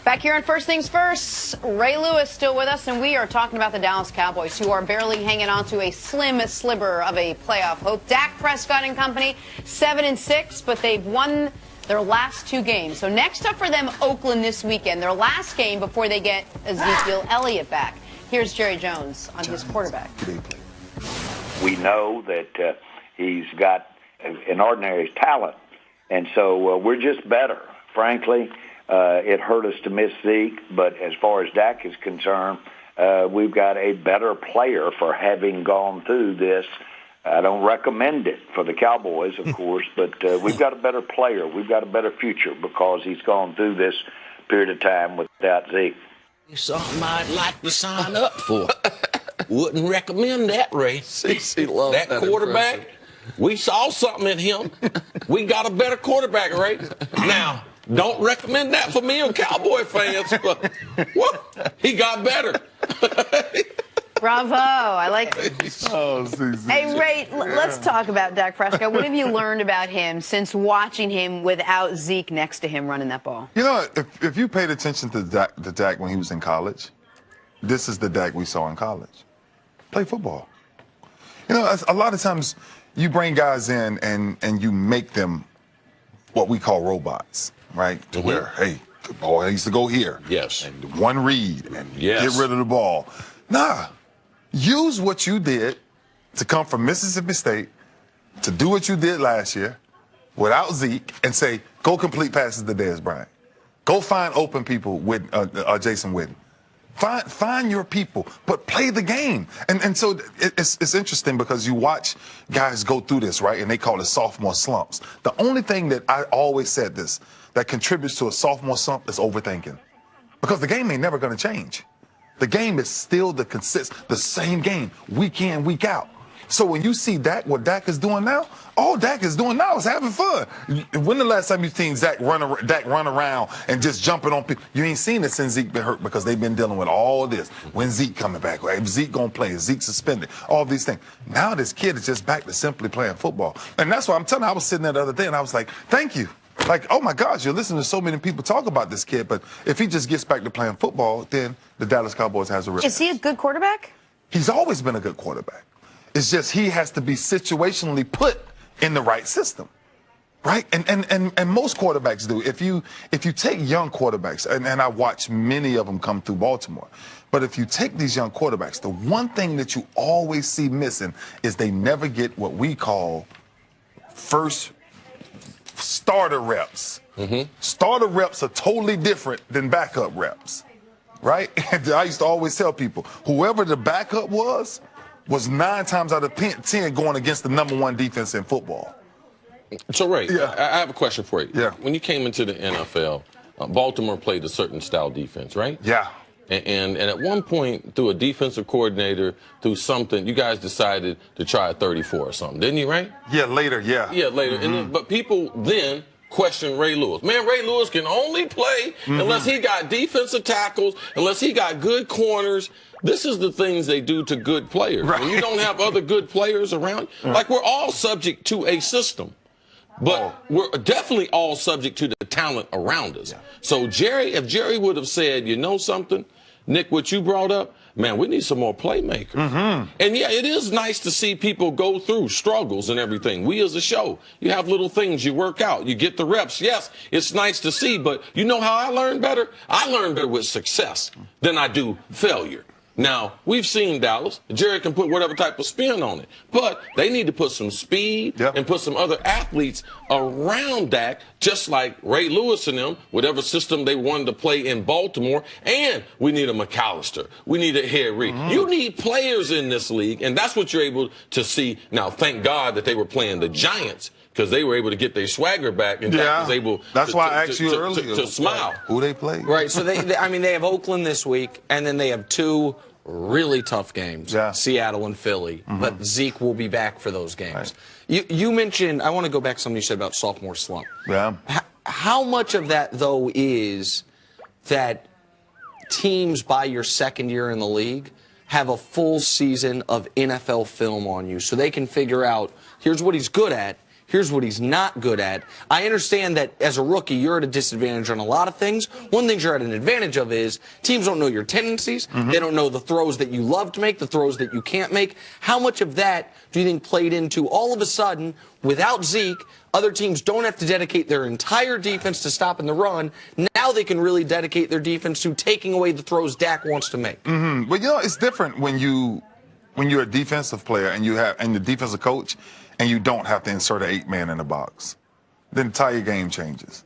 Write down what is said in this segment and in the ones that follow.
Back here on First Things First, Ray Lewis still with us, and we are talking about the Dallas Cowboys, who are barely hanging on to a slim sliver of a playoff hope. Dak Prescott and company, 7-6, but they've won their last 2 games. So next up for them, Oakland this weekend, their last game before they get Ezekiel Elliott back. Here's Jerry Jones on his quarterback. We know that he's got an ordinary talent, and so we're just better, frankly. It hurt us to miss Zeke, but as far as Dak is concerned, we've got a better player for having gone through this. I don't recommend it for the Cowboys, of course, but we've got a better player. We've got a better future because he's gone through this period of time without Zeke. Something I'd like to sign up for. Wouldn't recommend that, Ray. That quarterback, we saw something in him. We got a better quarterback, Ray. Now, don't recommend that for me or Cowboy fans, but what? He got better. Bravo. I like it. Hey, Ray, let's talk about Dak Prescott. What have you learned about him since watching him without Zeke next to him running that ball? You know, if you paid attention to Dak when he was in college, this is the Dak we saw in college. Play football. You know, a lot of times you bring guys in and you make them what we call robots, right? To where, hey, the ball needs to go here. Yes. And one read and get rid of the ball. Nah. Use what you did to come from Mississippi State to do what you did last year without Zeke and say, go complete passes to Dez Bryant. Go find open people with Jason Witten. Find your people, but play the game. And so it's interesting because you watch guys go through this, right? And they call it sophomore slumps. The only thing that I always said this that contributes to a sophomore slump is overthinking. Because the game ain't never going to change. The game is still the same game, week in, week out. So when you see Dak, what Dak is doing now, all Dak is doing now is having fun. When the last time you've seen Dak run around and just jumping on people? You ain't seen it since Zeke been hurt because they've been dealing with all this. When Zeke coming back, right? Zeke gonna play, is Zeke suspended, all these things. Now this kid is just back to simply playing football. And that's why I'm telling you, I was sitting there the other day and I was like, thank you. Like, oh my gosh, you're listening to so many people talk about this kid, but if he just gets back to playing football, then the Dallas Cowboys has a real chance. Is he a good quarterback? He's always been a good quarterback. It's just he has to be situationally put in the right system, right? And most quarterbacks do. If you take young quarterbacks, and I watch many of them come through Baltimore, but if you take these young quarterbacks, the one thing that you always see missing is they never get what we call first starter reps. Starter reps are totally different than backup reps, right? And I used to always tell people, whoever the backup was 9 times out of 10 going against the #1 defense in football. So, Ray, I have a question for you. Yeah. When you came into the NFL, Baltimore played a certain style defense, right? Yeah. And at one point, through a defensive coordinator, through something, you guys decided to try a 34 or something, didn't you, right? Yeah, later, yeah. Yeah, later. But people then question Ray Lewis. Man, Ray Lewis can only play unless he got defensive tackles, unless he got good corners. This is the things they do to good players. Right. When you don't have other good players around, like we're all subject to a system. But we're definitely all subject to the talent around us. Yeah. So if Jerry would have said, you know something, Nick, what you brought up, man, we need some more playmakers. And yeah, it is nice to see people go through struggles and everything. We as a show, you have little things you work out, you get the reps. Yes, it's nice to see, but you know how I learn better? I learn better with success than I do failure. Now, we've seen Dallas. Jerry can put whatever type of spin on it. But they need to put some speed and put some other athletes around Dak, just like Ray Lewis and them, whatever system they wanted to play in Baltimore. And we need a McAllister. We need a Harry. You need players in this league, and that's what you're able to see. Now, thank God that they were playing the Giants, because they were able to get their swagger back, and Dak was able to smile. Who they play? Right, so they have Oakland this week, and then they have 2 really tough games, Seattle and Philly, but Zeke will be back for those games. Right. You mentioned, I want to go back to something you said about sophomore slump. Yeah. How much of that, though, is that teams by your second year in the league have a full season of NFL film on you so they can figure out, here's what he's good at, Here's what he's not good at. I understand that as a rookie, you're at a disadvantage on a lot of things. One thing you're at an advantage of is teams don't know your tendencies. They don't know the throws that you love to make, the throws that you can't make. How much of that do you think played into all of a sudden, without Zeke, other teams don't have to dedicate their entire defense to stopping the run. Now they can really dedicate their defense to taking away the throws Dak wants to make. But it's different when you're a defensive player and the defensive coach, and you don't have to insert an 8-man in the box. The entire game changes.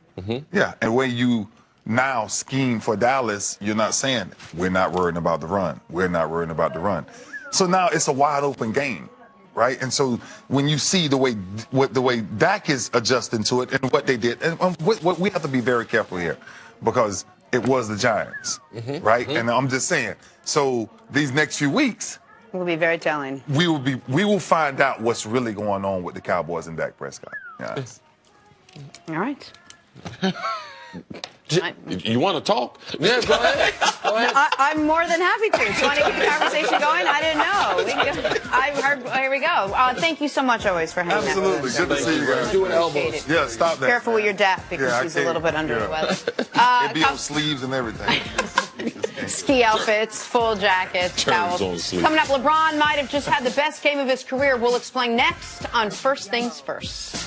Yeah, and when you now scheme for Dallas, you're not saying we're not worrying about the run. We're not worrying about the run. So now it's a wide open game, right? And so when you see the way Dak is adjusting to it and what they did, and what we have to be very careful here, because it was the Giants, right? And I'm just saying. So these next few weeks will be very telling. We will find out what's really going on with the Cowboys and Dak Prescott. Yes. All right. You want to talk? Yeah, go ahead. Go ahead. I'm more than happy to. Do you want to keep the conversation going? I didn't know. I heard. Here we go. Thank you so much, always, for hanging out with us. Good to see you guys. Doing elbows. Yeah, stop that. Careful with your Dak because he's a little bit under the weather. It'd be on sleeves and everything. Ski outfits, full jackets, towels. Coming up, LeBron might have just had the best game of his career. We'll explain next on First Things First.